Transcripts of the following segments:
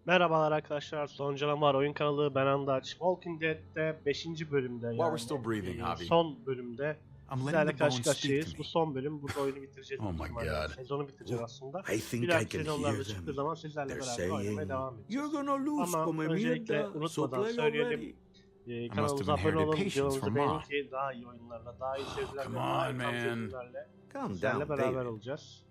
Merhabalar arkadaşlar, Soncanavar oyun kanalı, ben Andaç. Walking Dead'de 5. bölümde yani son bölümde sizlerle karşı karşıyayız. Bu son bölüm, burada oyunu bitireceğiz. Sezonu bitireceğiz aslında. Biraz sezonlarda çıktığı zaman sizlerle beraber oynamaya devam edeceğiz. Ama öncelikle unutmadan söyleyelim. Kanalımıza abone olun, videomuzu beğenin ki daha iyi oyunlarla, daha iyi sözlerle, daha iyi tam sözlerle sizlerle beraber olacağız.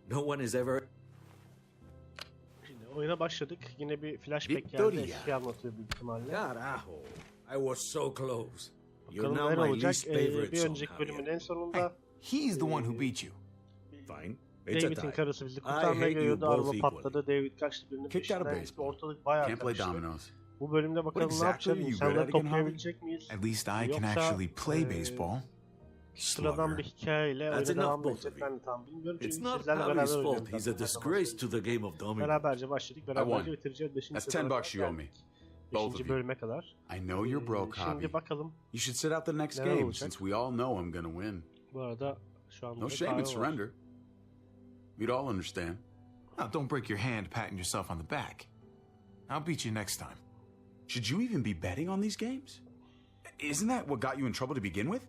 Oyuna başladık. Yine bir flashback geldi. Eski anlatıyor büyük ihtimalle. Carajo, I was so close. Bakalım ne olacak? Bir önceki bölümün en sonunda he's the one who beat you. Fine. David'in karısı bizi kurtarmaya geliyordu. Araba patladı. David kaçtı birinin peşinden. Ortalık bayağı karıştı. Bu bölümde bakalım ne yapacağız? İnsanları toplayabilecek miyiz? At least I can actually play baseball. Sıradan bir hikayeyle oyuna devam edecek. Ben de tam bilmiyorum çünkü sizlerle beraber oynuyoruz. Beraberce başladık, beraberce bitireceğiz 5. sezona kadar. 5. bölüme kadar. Şimdi bakalım neler olacak. Bu arada şu anda kahve var. We'd all understand. Now, don't break your hand patting yourself on the back. I'll beat you next time. Should you even be betting on these games? Isn't that what got you in trouble to begin with?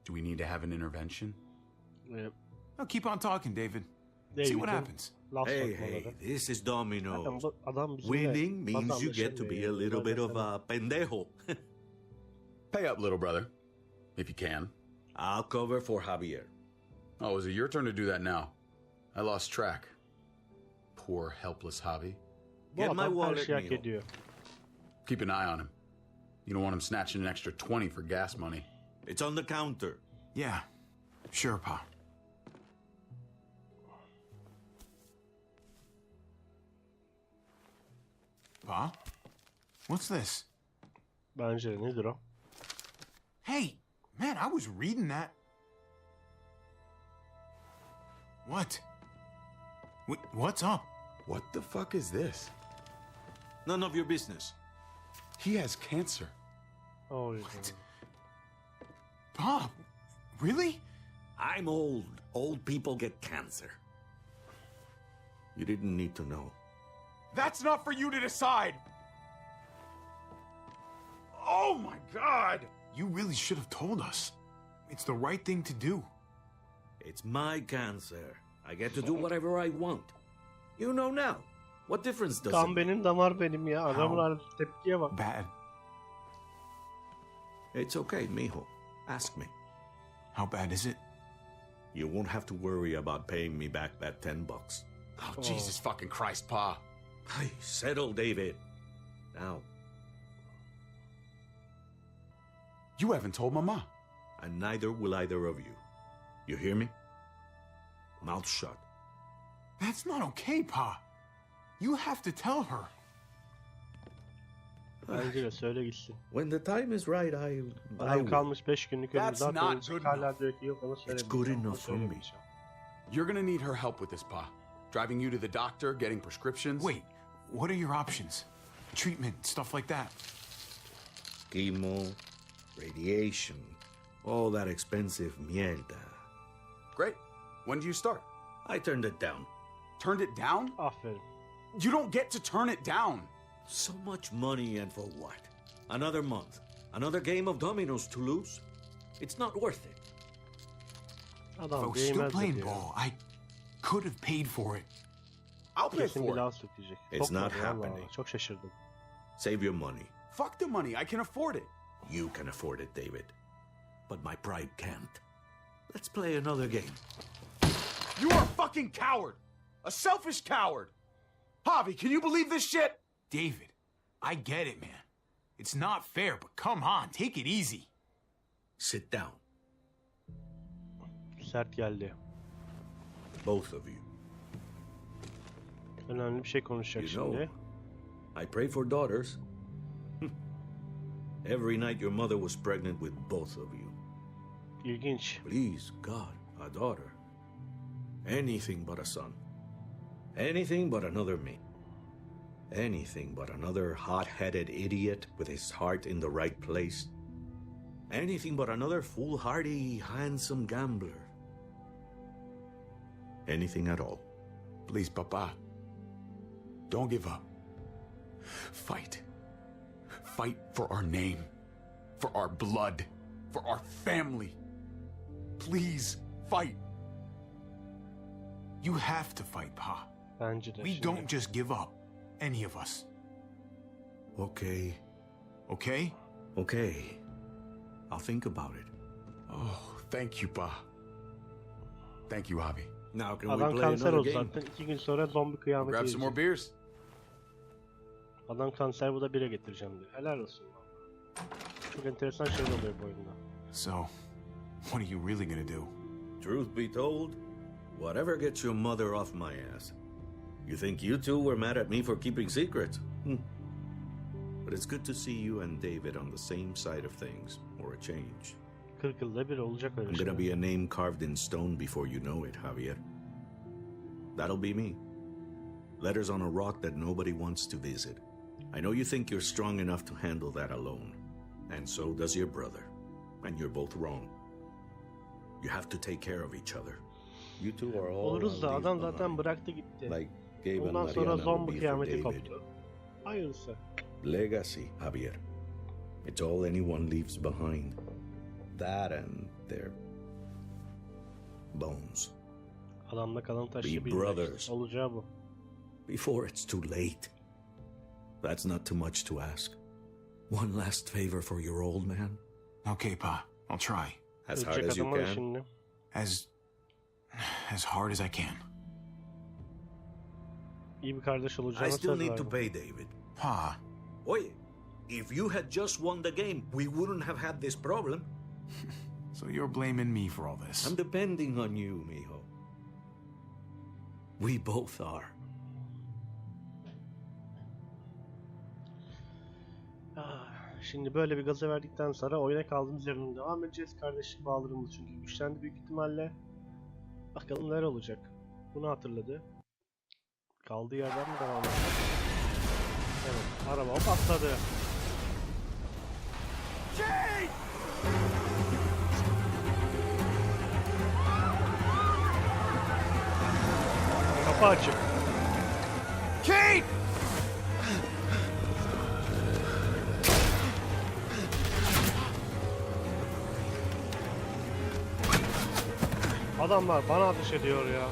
Do we need to have an intervention? Yep. Now keep on talking, David. See what happens. Hey, this is dominoes. Winning means you get to be a little bit of a pendejo. Pay up, little brother, if you can. I'll cover for Javier. Oh, is it your turn to do that now? I lost track. Poor, helpless Javi. Get my wallet, mijo. Keep an eye on him. You don't want him snatching an extra 20 for gas money. It's on the counter. Yeah, sure, Pa. Pa? What's this? Bence nedir o? Hey, man, I was reading that. What? What's up? What the fuck is this? None of your business. He has cancer. Oh, what? Pa, really? I'm old. Old people get cancer. You didn't need to know. That's not for you to decide. Oh my God! You really should have told us. It's the right thing to do. It's my cancer. I get to do whatever I want. You know now. What difference does it make? Kan benim, damar benim ya. Adamın tepkiye bak. Bad. It's okay, mijo. Ask me. How bad is it? You won't have to worry about paying me back that $10. Oh, Jesus fucking Christ, Pa. Hey, settle, David. Now. You haven't told Mama. And neither will either of you. You hear me? Mouth shut. That's not okay, Pa. You have to tell her. Bence de söyle gitsin. When the time is right, I kalmış 5 günlük ömrümden dönecek. Hala diyor ki yok, onu It's good enough for me. You're gonna need her help with this, Pa. Driving you to the doctor, getting prescriptions. Wait, what are your options? Treatment, stuff like that. Chemo, radiation, all that expensive mierda. Great. When do you start? I turned it down. Turned it down? Aferin. You don't get to turn it down. So much money, and for what? Another month. Another game of dominoes to lose? It's not worth it. If I was still playing ball, I could have paid for it. I'll pay for it. It's not happening. Çok şaşırdım. Save your money. Fuck the money. I can afford it. You can afford it, David. But my pride can't. Let's play another game. You are a fucking coward. A selfish coward. Javi, can you believe this shit? David, I get it, man. It's not fair, but come on, take it easy. Sit down. Sert geldi. Both of you. Önemli bir şey konuşacak şimdi. I pray for daughters. Every night your mother was pregnant with both of you. İlginç. Please, God, a daughter. Anything but a son. Anything but another me. Anything but another hot-headed idiot with his heart in the right place. Anything but another foolhardy, handsome gambler. Anything at all. Please, Papa. Don't give up. Fight. Fight for our name, for our blood, for our family. Please fight. You have to fight, Pa. Bence de We şimdi. don't just give up. Any of us. Okay. Okay? Okay. I'll think about it. Oh, thank you, Pa. Thank you, Abi. Now can Adam we play kanser another oldu game? zaten. 2 gün sonra zombi kıyameti Grab some more gelecek. beers. Adam kanser, bu da bire getireceğim diyor. Helal olsun. Çok enteresan şeyler oluyor bu oyunda. So, what are you really gonna do? Truth be told, whatever gets your mother off my ass. You think you two were mad at me for keeping secrets? But it's good to see you and David on the same side of things, or a change. 40 yılda bir olacak öyle I'm şey. gonna be a name carved in stone before you know it, Javier. That'll be me. Letters on a rock that nobody wants to visit. I know you think you're strong enough to handle that alone. And so does your brother. And you're both wrong. You have to take care of each other. You two are all Oluruz da leave adam zaten behind. bıraktı gitti. Like Gabe and Ondan sonra Mariana zombi would be for kıyameti David. koptu. Hayırlısı. Legacy, Javier. It's all anyone leaves behind. That and their bones. Adamda kalan taşı Be bilmek. brothers. Olacağı bu. Before it's too late. That's not too much to ask. One last favor for your old man. Okay, Pa. I'll try. As hard Ölecek as you adamı da can. şimdi. As hard as I can. İyi bir kardeş I olacağına still söz need to verdim. pay David. Pa, Oye, if you had just won the game, we wouldn't have had this problem. so you're blaming me for all this. I'm depending on you, mijo. We both are. Şimdi böyle bir gaza verdikten sonra oyuna kaldığımız yerden devam edeceğiz. Kardeşlik bağlarımız çünkü güçlendi büyük ihtimalle. Bakalım neler olacak. Bunu hatırladı. Kaldığı yerden mi devam edecek? Evet, araba patladı. Kapı açık. Kate! Adamlar bana ateş ediyor ya.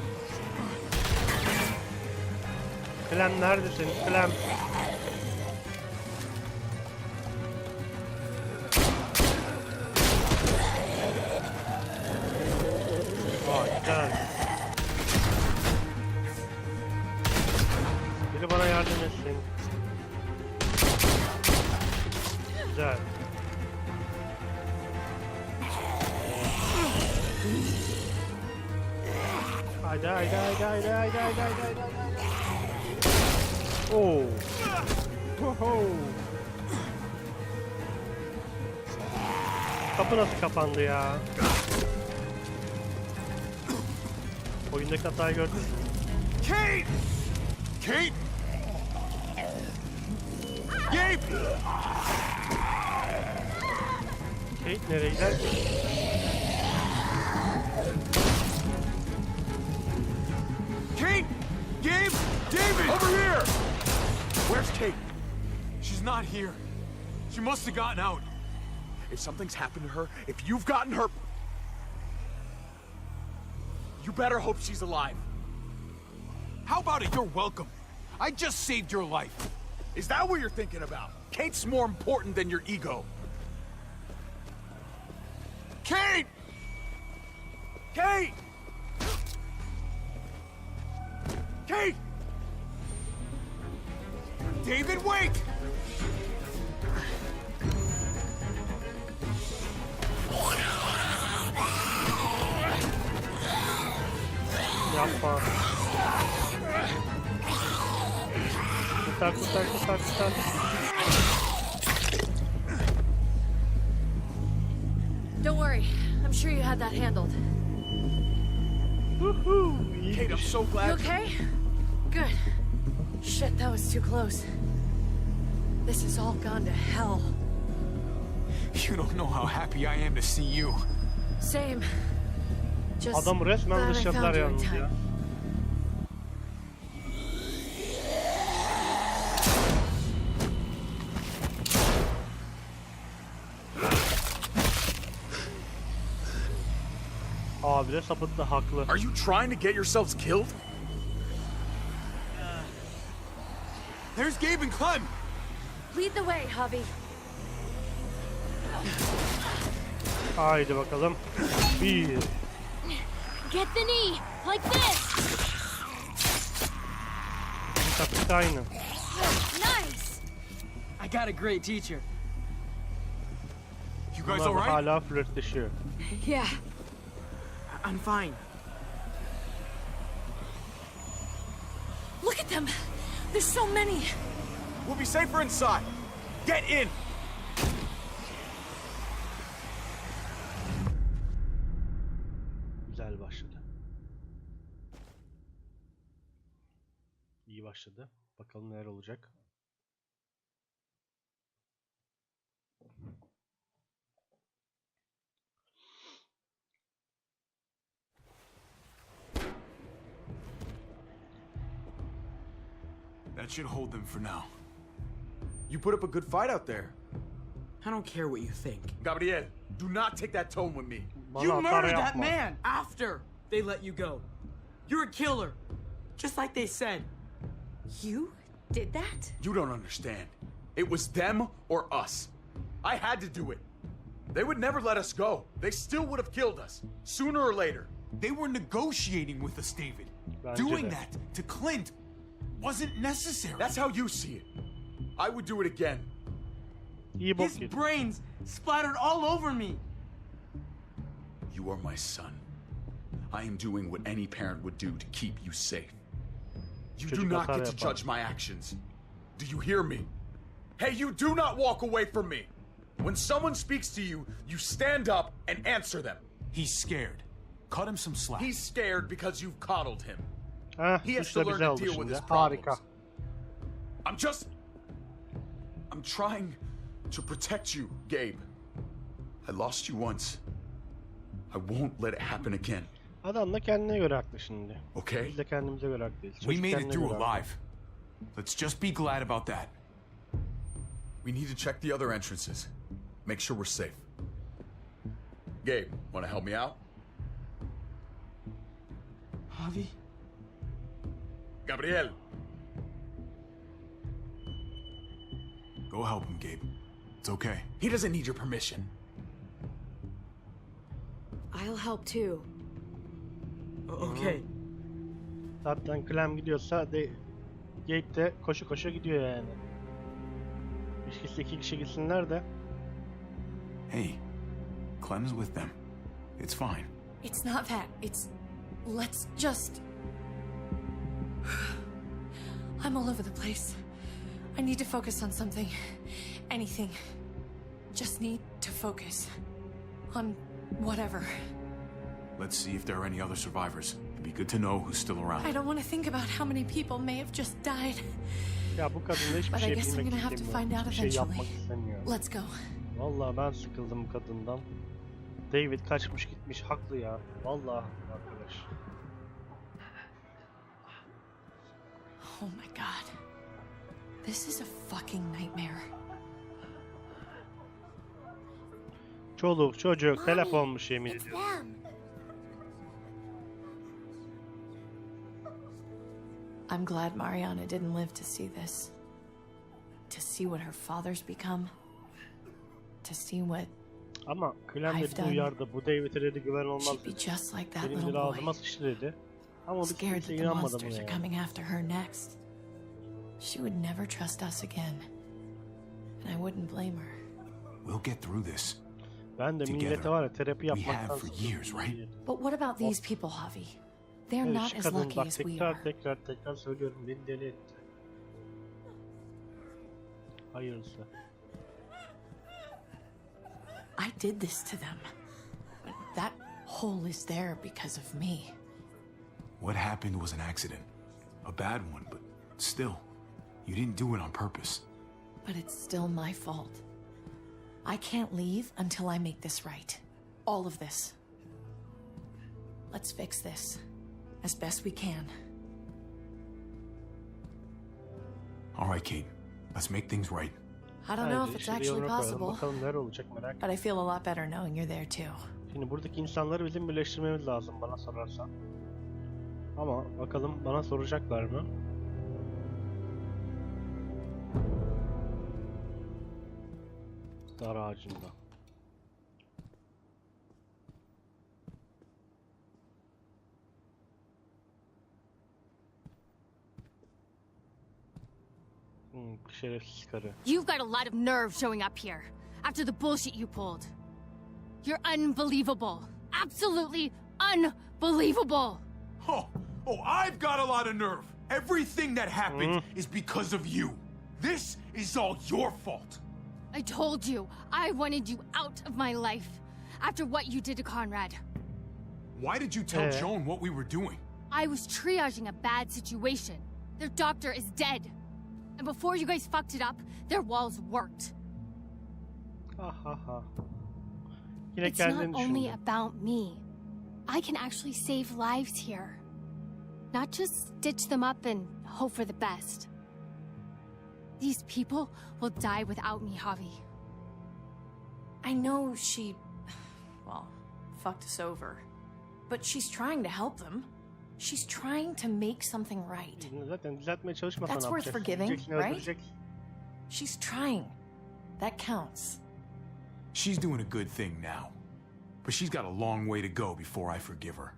Clem neredesin? Clem. Vay güzel. Biri bana yardım etsin. Güzel. Haydi haydi haydi haydi haydi haydi haydi haydi haydi. Oo. Oho. Kapı nasıl kapandı ya? Oyundaki hatayı gördün mü? Kate! Kate! Gabe! Kate nereye gider? Kate! Gabe! David! Over here! Where's Kate? She's not here. She must have gotten out. If something's happened to her, if you've gotten her, you better hope she's alive. How about it? You're welcome. I just saved your life. Is that what you're thinking about? Kate's more important than your ego. Kate! Kate! Kate! David, wait! Yapma. Kurtar kurtar kurtar kurtar. Don't worry. I'm sure you had that handled. Woohoo! Kate, I'm so glad. You okay? Good. Shit, that was too close. This has all gone to hell. You don't know how happy I am to see you. Same. Just Adam resmen glad I dışladılar found you in yalnız time. ya. Abi sapıttı, haklı. Are you trying to get yourselves killed? There's Gabe and Clem. Lead the way, Javi. Haydi bakalım. Bir. Get the knee, like this. Taktik aynı. Nice. I got a great teacher. You guys Bunlar all da right? hala flörtleşiyor. Yeah. I'm fine. Look at them. There's so many. We'll be safer inside. Get in. Güzel başladı. İyi başladı. Bakalım neler olacak. That should hold them for now. You put up a good fight out there. I don't care what you think. Gabriel, do not take that tone with me. Bana You hata murdered that yapma. man after they let you go. You're a killer. Just like they said. You did that? You don't understand. It was them or us. I had to do it. They would never let us go. They still would have killed us, sooner or later. They were negotiating with us, David. Bence Doing de. that to Clint wasn't necessary. That's how you see it. I would do it again. İyi bok His yedi. brains splattered all over me. You are my son. I am doing what any parent would do to keep you safe. You do Çocuk not hata get to yapar. judge my actions. Do you hear me? Hey, you do not walk away from me. When someone speaks to you, you stand up and answer them. He's scared. Cut him some slack. He's scared because you've coddled him. Heh, He has suç to da learn bize to oldu deal with şimdi. his problems. Harika. I'm trying to protect you, Gabe. I lost you once. I won't let it happen again. Adam da kendine göre haklı şimdi. Okay? Biz de kendimize göre haklıyız. We Çocuk made kendine it through göre haklı. alive. Let's just be glad about that. We need to check the other entrances. Make sure we're safe. Gabe, want to help me out? Javi? Gabriel. Go help him, Gabe. It's okay. He doesn't need your permission. I'll help too. Okay. Zaten Clem gidiyorsa de Gabe de koşu koşu gidiyor yani. Hiç iki kişi gitsinler de. Hey, Clem's with them. It's fine. It's not that. It's... Let's just... I'm all over the place. I need to focus on something. Anything. Just need to focus. On whatever. Let's see if there are any other survivors. It'd be good to know who's still around. I don't want to think about how many people may have just died. Ya bu kadın da hiçbir But I şey guess I'm bilmek gonna have to istemiyor. find out Bir şey eventually. yapmak istemiyor. Let's go. Vallahi ben sıkıldım bu kadından. David kaçmış gitmiş, haklı ya. Vallahi arkadaş. Oh my god. This is a fucking nightmare. Çoluk çocuk telef olmuş yemin ediyorum. I'm glad Mariana didn't live to see this. To see what her father's become. To see what Ama Clem I've de bu done. uyardı. Bu David'e dedi güven olmaz she'd be dedi. just like that Benim little dedi boy. ağzıma sıçtı dedi. Ama biz Scared kimse that the inanmadı monsters buna are yani. coming after her next. She would never trust us again. And I wouldn't blame her. We'll get through this. Ben de Together. millete var ya terapi We yapmaktan have for years, sıkıldım. right? But what about these people, Javi? They're Evet, not şu as kadın lucky bak as we are. tekrar söylüyorum, beni deli etti. Hayırlısı. I did this to them. That hole is there because of me. What happened was an accident. A bad one, but still, you didn't do it on purpose. But it's still my fault. I can't leave until I make this right. All of this. Let's fix this. As best we can. All right, Kate. Let's make things right. I don't know if Haydi, it's şimdi actually yoruma koyalım. possible. Bakalım neler olacak, merak But I feel a lot better knowing you're there too. Şimdi buradaki insanları bizim birleştirmemiz lazım bana sorarsan. Ama bakalım bana soracaklar mı? Dar ağacında. Şerefsiz karı. You've got a lot of nerve showing up here after the bullshit you pulled. You're unbelievable. Absolutely unbelievable. Oh, I've got a lot of nerve. Everything that happened is because of you. This is all your fault. I told you, I wanted you out of my life after what you did to Conrad. Why did you tell Joan what we were doing? I was triaging a bad situation. Their doctor is dead. And before you guys fucked it up, their walls worked. It's not only about me. I can actually save lives here. Not just stitch them up and hope for the best. These people will die without me, Javi. I know she, well, fucked us over. But she's trying to help them. She's trying to make something right. That's worth forgiving, right? She's trying. That counts. She's doing a good thing now. But she's got a long way to go before I forgive her.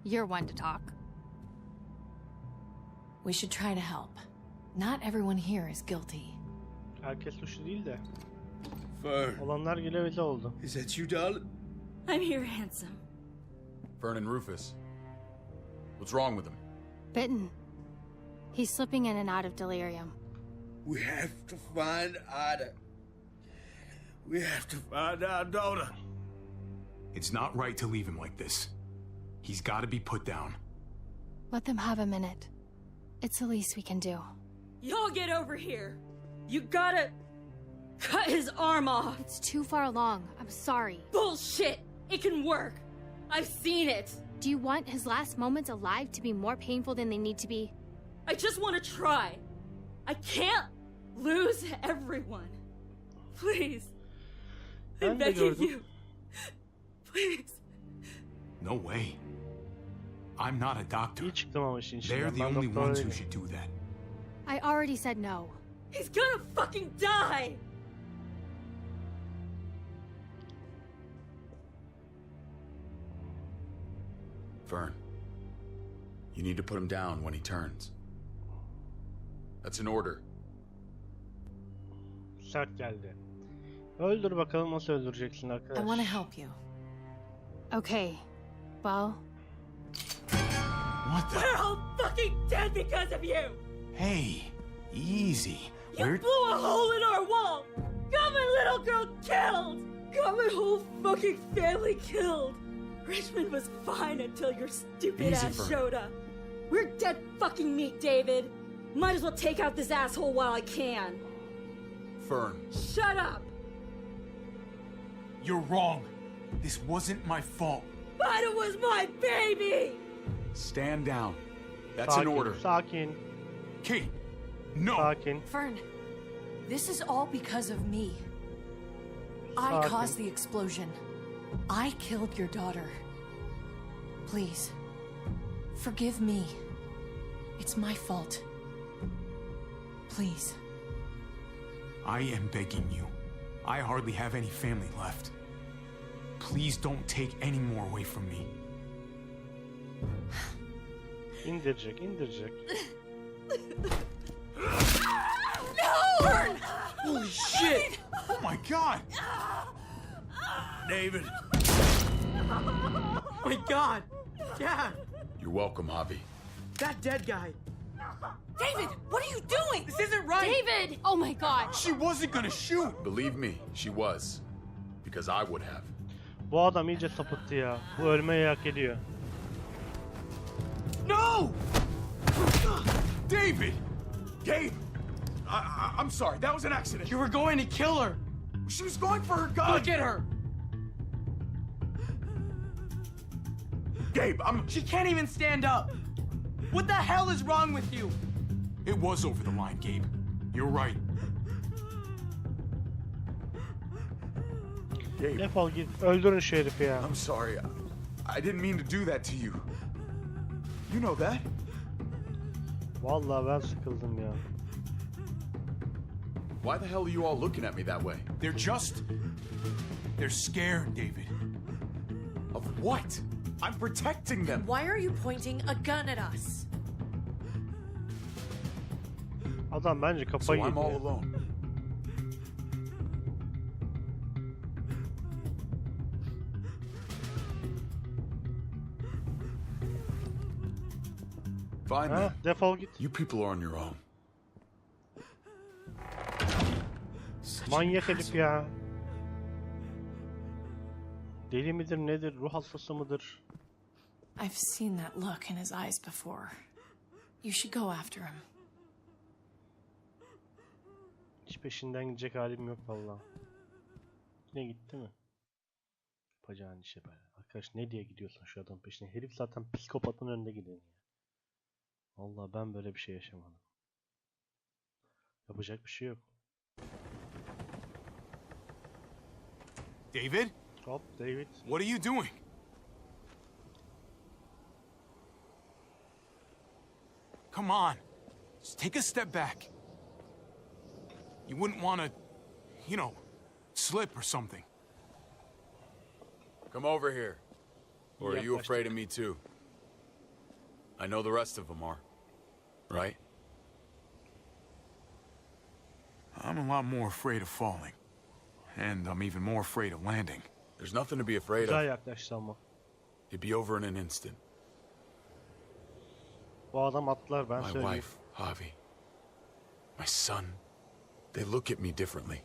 You're one to talk. We should try to help. Not everyone here is guilty. Herkes suçlu değil de. Fern. Olanlar gele öyle oldu. Is that you, darling? I'm here, handsome. Fern and Rufus. What's wrong with him? Bitten. He's slipping in and out of delirium. We have to find Ada. We have to find our daughter. It's not right to leave him like this. He's got to be put down. Let them have a minute. It's the least we can do. Y'all get over here. You gotta cut his arm off. It's too far along. I'm sorry. Bullshit! It can work. I've seen it. Do you want his last moments alive to be more painful than they need to be? I just want to try. I can't lose everyone. Please. I'm begging you. Please. No way. I'm not a doctor. İyi çıktım ama işin içinden. They're the Ben only doktor ones who değilim. should do that. I already said no. He's gonna fucking die! Fern, you need to put him down when he turns. That's an order. Sert geldi. Öldür bakalım nasıl öldüreceksin I arkadaş. want to help you. Okay. Well, What the? We're all fucking dead because of you! Hey, easy. You blew a hole in our wall! Got my little girl killed! Got my whole fucking family killed! Richmond was fine until your stupid Easy, ass Fern. showed up. We're dead fucking meat, David. Might as well take out this asshole while I can. Fern, Shut up! you're wrong. This wasn't my fault. But it was my baby! Stand down. That's Sakin, an order. sakin, Kate, no. sakin. Fern, this is all because of me. I Sakin. caused the explosion. I killed your daughter. Please, forgive me. It's my fault. Please. I am begging you. I hardly have any family left. Please don't take any more away from me. İndirecek, indirecek. Holy shit! Oh my God! David. Oh my God! Dad! You're welcome, Javi. That dead guy! David, what are you doing? This isn't right! David! Oh my God! She wasn't gonna shoot. Believe me, she was. Because I would have. Bu adam iyice sapıttı ya. Bu ölmeyi hak ediyor. No! David! Gabe! I'm sorry, that was an accident. You were going to kill her! She was going for her gun! Look at her! Gabe, She can't even stand up! What the hell is wrong with you? It was over the line, Gabe. You're right. Defol git. Öldürün şu herifi ya. I'm sorry. I didn't mean to do that to you. You know that? Vallahi ben sıkıldım ya. Why the hell are you all looking at me that way? They're scared, David. Of what? I'm protecting them. Why are you pointing a gun at us? Adam bence So kafayı I'm all yedi. alone. Fine Ha, then. defol git. You people are on your own. Manyak herif ya. Deli midir nedir? Ruh hastası mıdır? I've seen that look in his eyes before. You should go after him. Hiç peşinden gidecek halim yok vallahi. Yine gitti mi? Yapacağın işe böyle. Arkadaş ne diye gidiyorsun şu adamın peşine? Herif zaten psikopatın önünde gidiyor. Vallahi ben böyle bir şey yaşamadım. Yapacak bir şey yok. David? Hop David. What are you doing? Come on. Just take a step back. You wouldn't want to, you know, slip or something. Come over here. Or are you afraid of me too? I know the rest of them are. Right? I'm a lot more afraid of falling. And I'm even more afraid of landing. There's nothing to be afraid Güzel of. yaklaştı ama. It'd be over in an instant. Bu adam atlar ben My söyleyeyim. wife, Javi. My son. They look at me differently.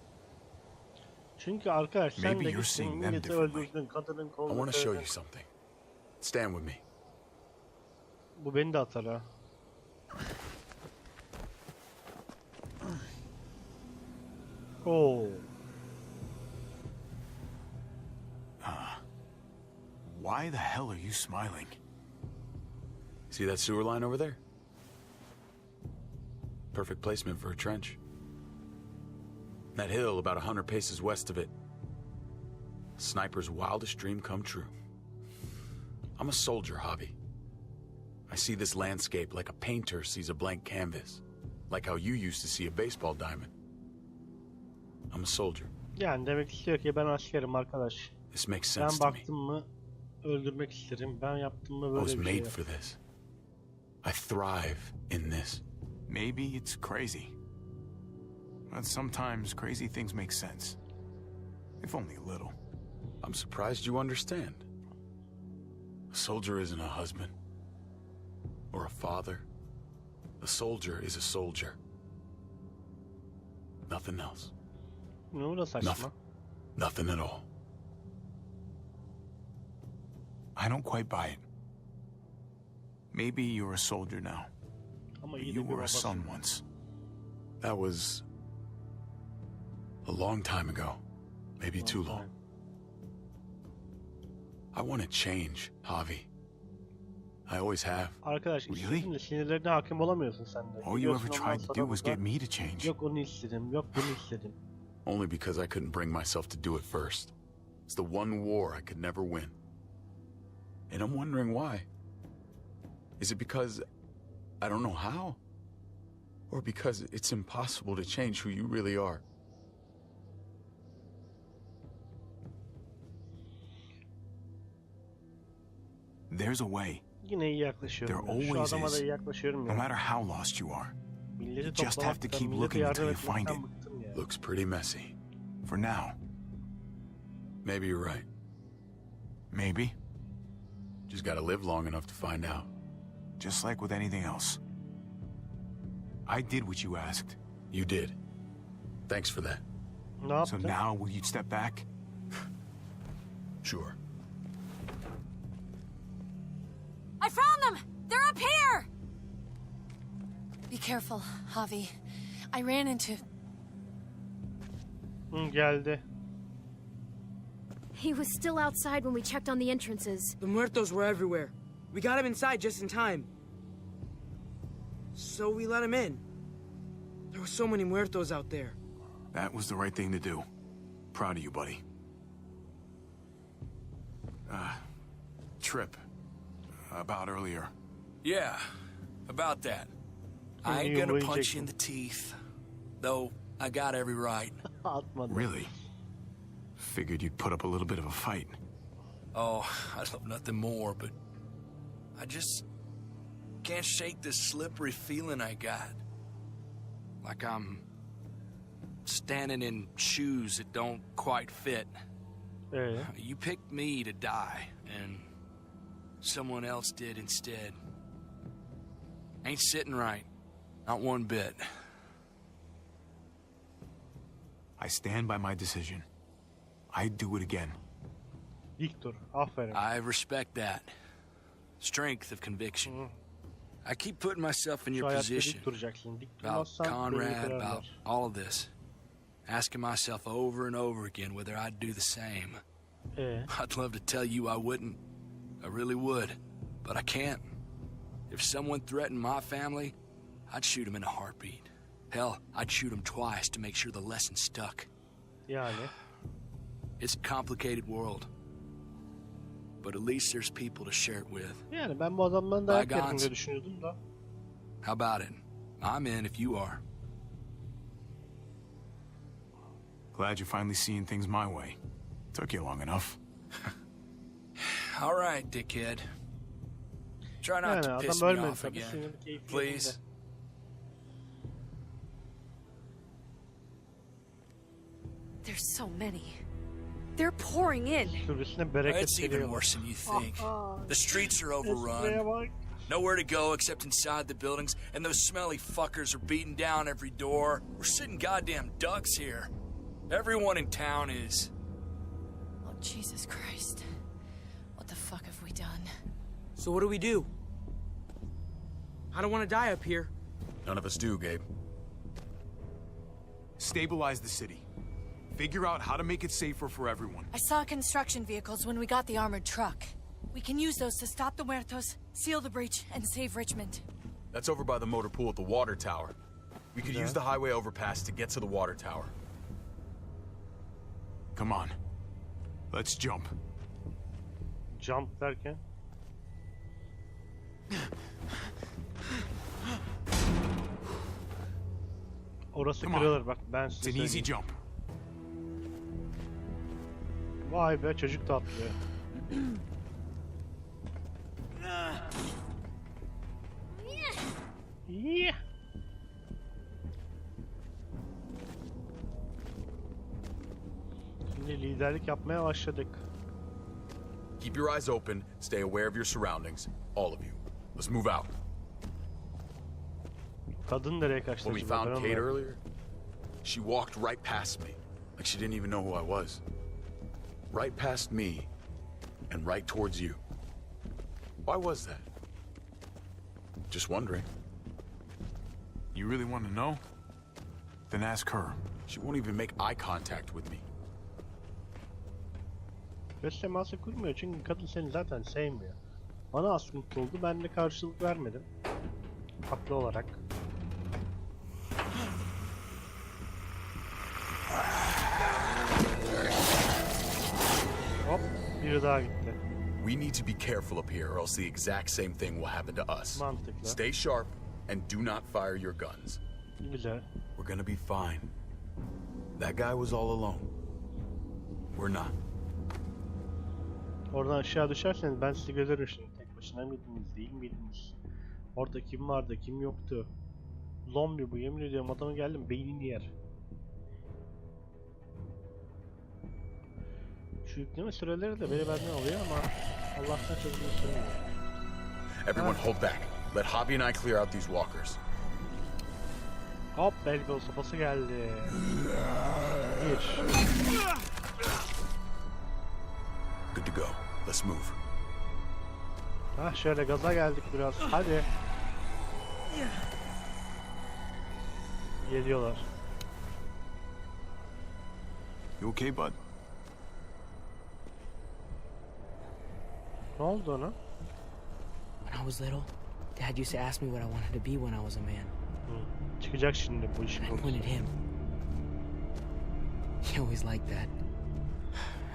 Çünkü arkadaş sen Maybe de you're gittin seeing them milleti differently. öldürdün, kadının I kolunu want to show kırdın. you something. Stand with me. Bu beni de atar ha. Oo. Why the hell are you smiling? See that sewer line over there? Perfect placement for a trench. That hill about 100 paces west of it. Sniper's wildest dream come true. I'm a soldier, Javi. I see this landscape like a painter sees a blank canvas. Like how you used to see a baseball diamond. I'm a soldier. Yani demek istiyor ki ben askerim arkadaş. This makes Ben sense to me. baktım mı öldürmek isterim. Ben yaptım mı I böyle was bir şey. made for this. I thrive in this. Maybe it's crazy. But sometimes crazy things make sense. If only a little. I'm surprised you understand. A soldier isn't a husband or a father. A soldier is a soldier. Nothing else. Ne o da saçma. Nothing. Nothing at all. I don't quite buy it. Maybe you're a soldier now. Ama But iyi you de bir were a babası. son once. That was a long time ago. Maybe too long. I want to change, Javi. I always have. Arkadaş Really? istediğinle sinirlerine hakim olamıyorsun sen de. All you Gidiyorsun ever ondan tried to sonra do was burada, get me to change. yok onu istedim, yok bunu istedim. Only because I couldn't bring myself to do it first. It's the one war I could never win. And I'm wondering why. Is it because I don't know how? Or because it's impossible to change who you really are? There's a way. Yine iyi yaklaşıyorum. There Şu always adama da is. iyi yaklaşıyorum No ya. matter how lost you are. Milleti You just have to toplamaktan, keep millete looking yardım until you find etmekten it. bıktım ya. Looks pretty messy. For now. Maybe you're right. Maybe. Just gotta live long enough to find out. Just like with anything else. I did what you asked. You did. Thanks for that. Ne So yaptın? now will you step back? Sure. I found them! They're up here! Be careful, Javi. I ran into... Hı, geldi. He was still outside when we checked on the entrances. The muertos were everywhere. We got him inside just in time. So we let him in. There were so many muertos out there. That was the right thing to do. Proud of you, buddy. Trip. About earlier. Yeah, about that. I ain't gonna punch you in the teeth. Though, I got every right. Really? Figured you'd put up a little bit of a fight. Oh, I'd love nothing more, but I just can't shake this slippery feeling I got. Like I'm standing in shoes that don't quite fit. You picked me to die, and someone else did instead. Ain't sitting right. Not one bit. I stand by my decision. I'd do it again. Victor, aferin. I respect that. Strength of conviction. I keep putting myself in your position. About Conrad, about all of this. Asking myself over and over again whether I'd do the same. I'd love to tell you I wouldn't. I really would. But I can't. If someone threatened my family, I'd shoot him in a heartbeat. Hell, I'd shoot him twice to make sure the lesson stuck. Yani. It's a complicated world. But at least there's people to share it with. Yani ben bu adamdan dayak yedim diye düşünüyordum da. How about it? I'm in if you are. Glad you're finally seeing things my way. Took you long enough. All right, dickhead. Try not to piss me off again. Please. There's so many. They're pouring in. It's even worse than you think. The streets are overrun. Nowhere to go except inside the buildings, and those smelly fuckers are beating down every door. We're sitting goddamn ducks here. Everyone in town is. Oh, Jesus Christ. What the fuck have we done? So what do? I don't want to die up here. None of us do, Gabe. Stabilize the city. Figure out how to make it safer for everyone. I saw construction vehicles when we got the armored truck. We can use those to stop the muertos, seal the breach, and save Richmond. That's over by the motor pool at the water tower. We could use the highway overpass to get to the water tower. Come on. Let's jump. Jump derken? Orası kırılır bak ben size söyleyeyim. It's an easy jump. Vay be çocuk da atlıyor. Yeah. Şimdi liderlik yapmaya başladık. Keep your eyes open, stay aware of your surroundings, all of you. Let's move out. Kadın nereye kaçtı? When we found Kate earlier, she walked right past me, like she didn't even know who I was. Right past me, and right towards you. Why was that? Just wondering. You really want to know? Then ask her. She won't even make eye contact with me. Göz teması kurmuyor çünkü kadın seni zaten sevmiyor. Bana az mutlu oldu, ben de karşılık vermedim. Haklı olarak. Hop, biri daha gitti. We need to be careful up here or else the exact same thing will happen to us. Mantıklı. Stay sharp and do not fire your guns. Güzel. We're gonna be fine. That guy was all alone. We're not. Oradan aşağı düşerseniz ben sizi görürüm şimdi. Tek başına mıydınız, değil miydiniz? Orada kim vardı, kim yoktu? Zombi bu, yemin ediyorum adamı geldim beynini yer. Şu yükleme süreleri de beni benden alıyor ama Allah'tan çözümünü söylüyor. Everyone hold back. Let Hobby and I clear out these walkers. Hop, beyzbol sopası geldi. Bir. Good to go. Let's move. Hah, şöyle gaza geldik biraz. Hadi. Geliyorlar. You okay, bud? Ne oldu ona? When I was little, Dad used to ask me what I wanted to be when I was a man. Çıkacak şimdi bu işin I pointed him. He always liked that.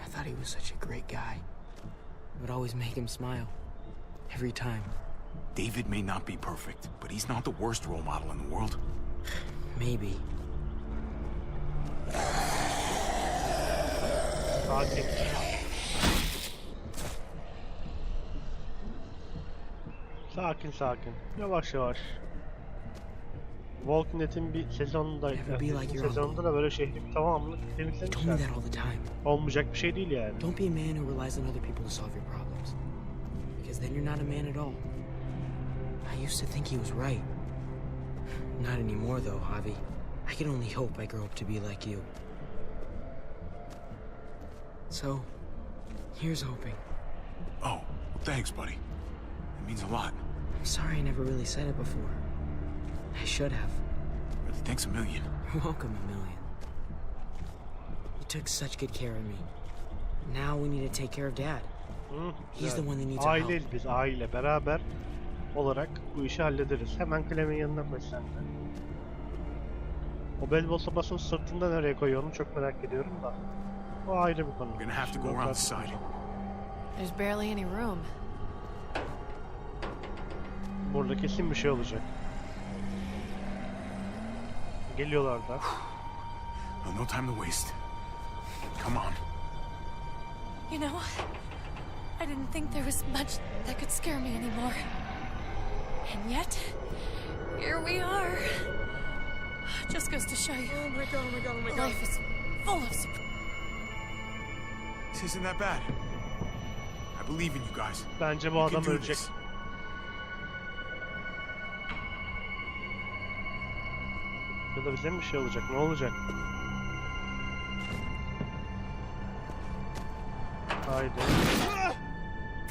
I thought he was such a great guy. It would always make him smile. Every time. David may not be perfect, but he's not the worst role model in the world. Maybe. Sakin. Sakin sakin. Yavaş yavaş. Walking Dead'in bir sezonundaydı. Sezonunda da böyle şehrin tamamını temizlemişler. Olmayacak bir şey değil yani. Don't be a man who relies on other people to solve your problems. Because then you're not a man at all. I used to think he was right. Not anymore though, Javi. I can only hope I grow up to be like you. So, here's hoping. Oh, thanks, buddy. It means a lot. I'm sorry I never really said it before. I should have. Thanks a million. You're welcome a million. You took such good care of me. Now we need to take care of Dad. He's the one that needs our help. Aileyiz biz, aile. Beraber olarak bu işi hallederiz. Hemen Clem'in yanına koy sen de. O bel boslamasını sırtında nereye koyuyorum çok merak ediyorum da. O ayrı bir konu. There's barely any room. Burada kesin bir şey olacak. Geliyorlar da. No time to waste. Come on. You know, I didn't think there was much that could scare me anymore. And yet, here we are. Just goes to show you. Oh my god, oh my god, oh my god. Life is full of surprises. This isn't that bad. I believe in you guys. Bence bu adam ölecek. Ya da bize mi bir şey olacak? Ne olacak? Haydi.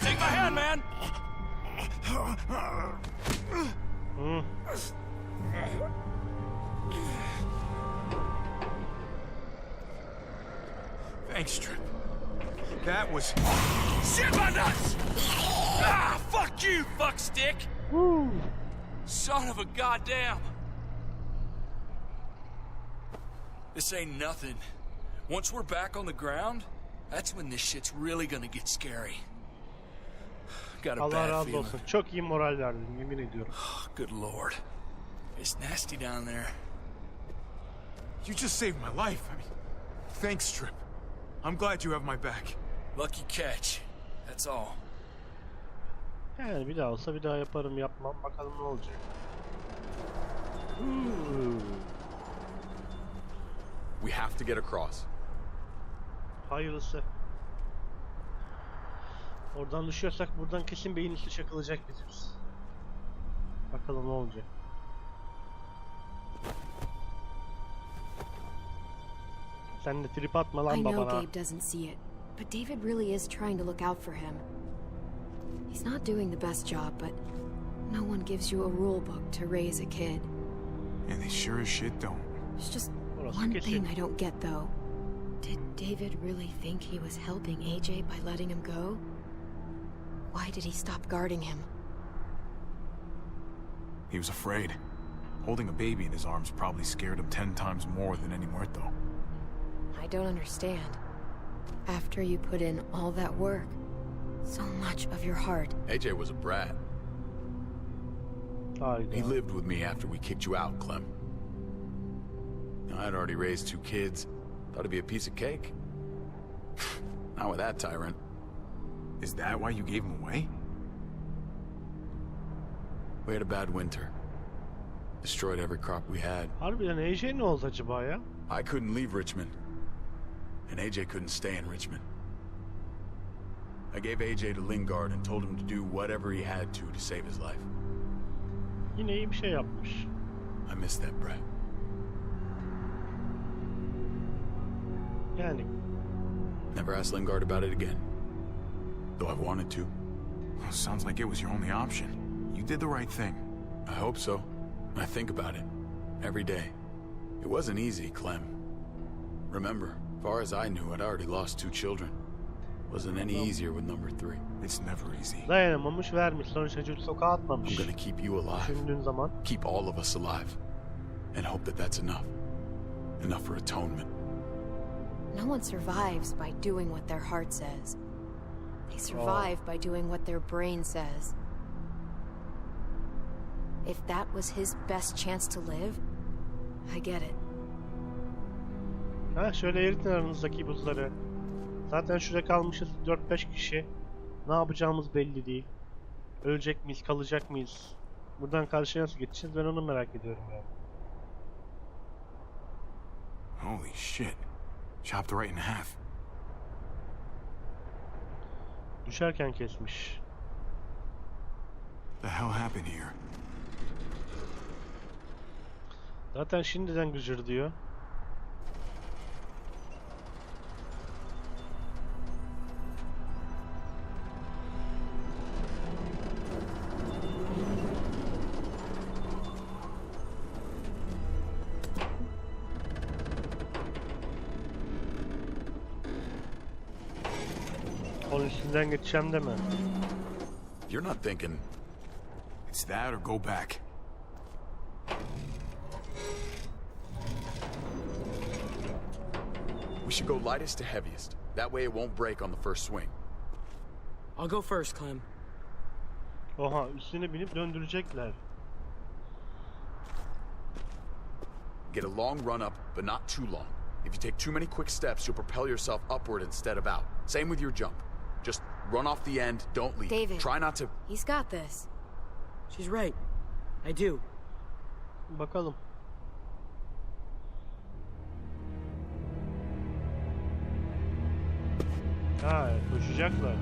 Take my hand, man. Thanks, Trip. That was... Shit my nuts! Ah, fuck you, fuckstick! Woo. Son of a goddamn! This ain't nothing. Once we're back on the ground, that's when this shit's really gonna get scary. Got a Allah bad razı feeling. olsun. Çok iyi moral verdin, yemin ediyorum. Good lord. It's nasty down there. You just saved my life. I mean, thanks, Trip. I'm glad you have my back. Lucky catch. That's all. Yani bir daha olsa bir daha yaparım, yapmam. Bakalım ne olacak. We have to get across. Hayırlısı. Oradan düşüyorsak buradan kesin beyin üstü çakılacak bizimiz. Bakalım ne olacak. Sen de trip atma lan babana. I know Gabe doesn't see it, but David really is trying to look out for him. He's not doing the best job, but no one gives you a rule book to raise a kid. And they sure as shit don't. There's just one thing I don't get, though. Did David really think he was helping AJ by letting him go? Why did he stop guarding him? He was afraid. Holding a baby in his arms probably scared him 10 times more than any muerto. I don't understand. After you put in all that work, so much of your heart. AJ was a brat. He lived with me after we kicked you out, Clem. I'd already raised 2 kids. Thought it'd be a piece of cake. Not with that tyrant. Is that why you gave him away? We had a bad winter. Destroyed every crop we had. Harbiden AJ ne oldu acaba ya? I couldn't leave Richmond. And AJ couldn't stay in Richmond. I gave AJ to Lingard and told him to do whatever he had to save his life. Yine iyi bir şey yapmış. I miss that brat. Yani. Never asked Lingard about it again. Though I've wanted to. Well, sounds like it was your only option. You did the right thing. I hope so. I think about it. Every day. It wasn't easy, Clem. Remember, as far as I knew, I'd already lost 2 children. Wasn't any easier with number 3. It's never easy. Dayanamamış vermiş. Sonra çocuğu sokağa atmamış. I'm gonna keep you alive. Düşündüğün zaman. Keep all of us alive. And hope that that's enough. Enough for atonement. No one survives by doing what their heart says. They survive by doing what their brain says. If that was his best chance to live, I get it. Ha şöyle eritin aranızdaki buzları. Zaten şuraya kalmışız 4-5 kişi. Ne yapacağımız belli değil. Ölecek miyiz, kalacak mıyız? Buradan karşıya nasıl geçeceğiz? Ben onu merak ediyorum yani. Holy shit. Chopped right in half. Düşerken kesmiş. The hell happened here? Zaten şimdiden gıcır diyor. Onun üstünden geçeceğim deme. You're not thinking. It's that or go back. We should go lightest to heaviest. That way it won't break on the first swing. I'll go first, Clem. Oha, üstüne binip döndürecekler. Get a long run up, but not too long. If you take too many quick steps, you'll propel yourself upward instead of out. Same with your jump. Just run off the end, don't leave. David, try not to... He's got this. She's right. I do. Bakalım. Ha, koşacaklar.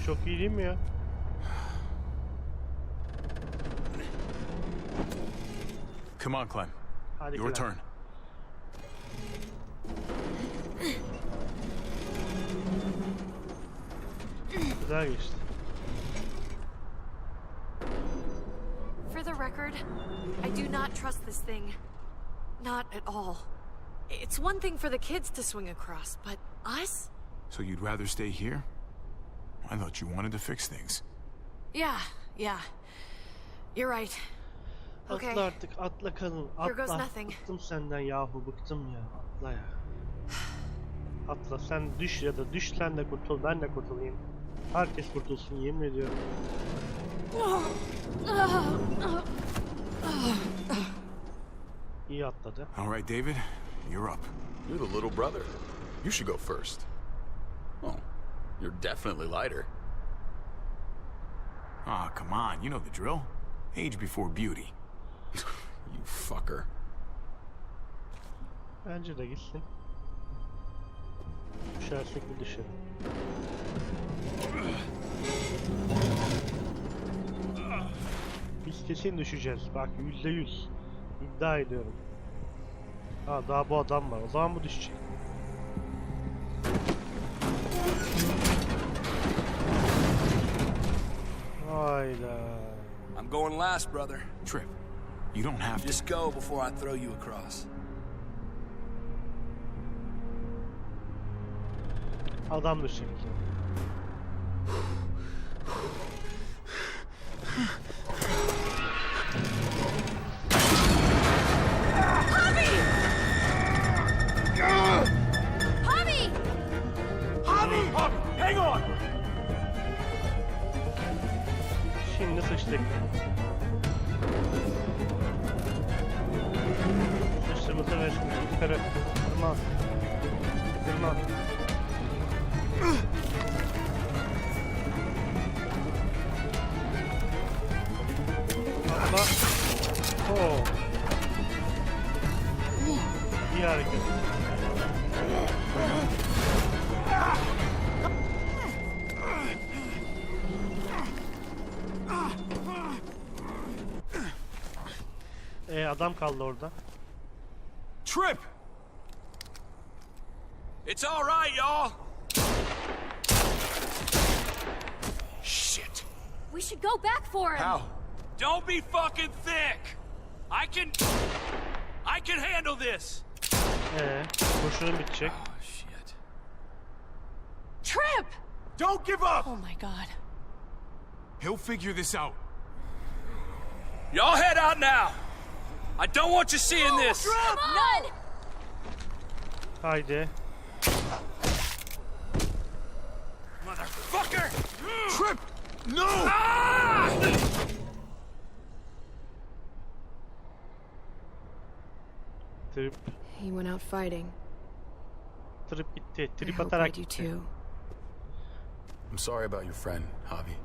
Çok iyi değil mi ya? Come on, Clem. Hadi Your Clem. turn. Güzel geçti. For the record, I do not trust this thing. Not at all. It's one thing for the kids to swing across, but us? So you'd rather stay here? I thought you wanted to fix things. Yeah. You're right. Okay. Atla artık, atla kadın, Here goes atla. nothing. Bıktım senden yahu, bıktım ya. Atla ya. Atla, sen düş ya da düş, sen de kurtul, ben de kurtulayım. Herkes kurtulsun, yemin ediyorum. İyi atladı. All right, David, you're up. You're the little brother. You should go first. Oh, you're definitely lighter. Ah, come on, you know the drill. Age before beauty. You fucker. Bence de gitsin. Düşersek bir düşerim. Biz kesin düşeceğiz. Bak %100. İddia ediyorum. Ha, daha bu adam var. O zaman bu düşecek. Hayda. I'm going last, brother. Trip, you don't have to. Just go before I throw you across. Adam düşecek. Hang on! Şimdi sıçtık. Sıçtığımızı versin. Yukarı. Tırman. Tırman. Atla. Oo. İyi hareket. Adam kaldı orada. Trip! It's all right, y'all. Shit. We should go back for him. How? Don't be fucking thick. I can handle this. Kurşunun bitecek. Oh shit. Trip! Don't give up! Oh my god. He'll figure this out. Y'all head out now. I don't want you seeing this. None. Haydi. Motherfucker! Trip! No! Trip. He went out fighting. Trip gitti. I Trip hope atarak I do gitti. too. I'm sorry about your friend, Javi.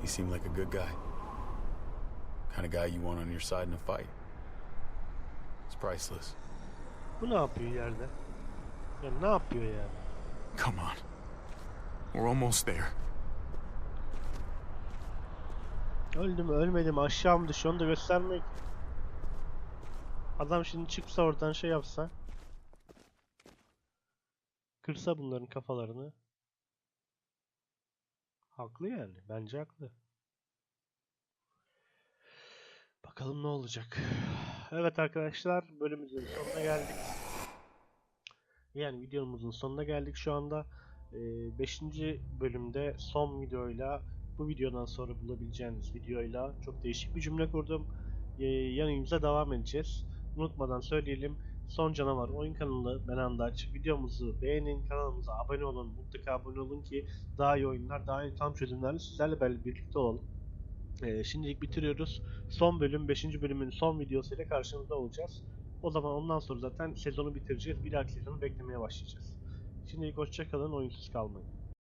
He seemed like a good guy. Kind of guy you want on your side in a fight. It's priceless. Bu ne yapıyor yerde? Ya ne yapıyor yani? Come on. We're almost there. Öldü mü ölmedi mi aşağı mı düşüyor onu da göstermek. Adam şimdi çıksa oradan şey yapsa. Kırsa bunların kafalarını. Haklı yani. Bence haklı. Bakalım ne olacak. Evet arkadaşlar, bölümümüzün sonuna geldik. Yani videomuzun sonuna geldik şu anda. 5. bölümde son videoyla, bu videodan sonra bulabileceğiniz videoyla çok değişik bir cümle kurdum. Yanımıza devam edeceğiz. Unutmadan söyleyelim. Son Canavar Oyun kanalı ben Andaç. Videomuzu beğenin, kanalımıza abone olun. Mutlaka abone olun ki daha iyi oyunlar, daha iyi tam çözümlerle sizlerle birlikte olalım. Şimdilik bitiriyoruz. Son bölüm, 5. bölümün son videosuyla karşınızda olacağız. O zaman ondan sonra zaten sezonu bitireceğiz. Bir dahaki sezonu beklemeye başlayacağız. Şimdilik hoşça kalın, oyunsuz kalmayın.